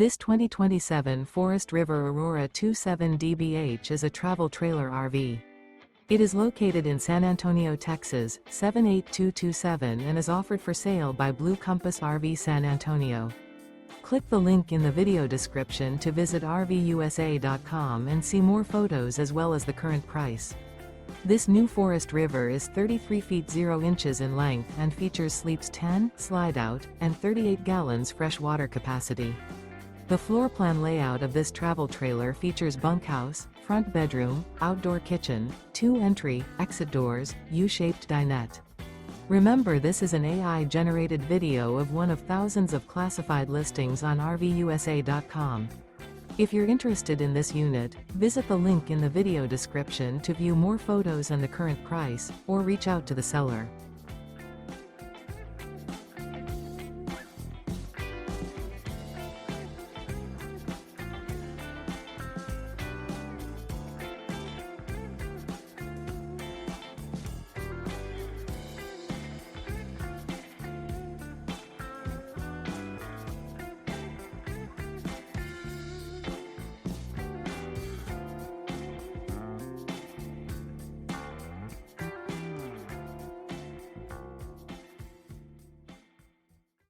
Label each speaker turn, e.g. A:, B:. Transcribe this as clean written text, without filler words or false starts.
A: This 2027 Forest River Aurora 27 DBH is a travel trailer RV. It is located in San Antonio, Texas, 78227 and is offered for sale by Blue Compass RV San Antonio. Click the link in the video description to visit RVUSA.com and see more photos as well as the current price. This new Forest River is 33 feet 0 inches in length and features sleeps 10, slide-out, and 38 gallons fresh water capacity. The floor plan layout of this travel trailer features bunkhouse, front bedroom, outdoor kitchen, 2 entry, exit doors, U-shaped dinette. Remember, this is an AI-generated video of one of thousands of classified listings on RVUSA.com. If you're interested in this unit, visit the link in the video description to view more photos and the current price, or reach out to the seller.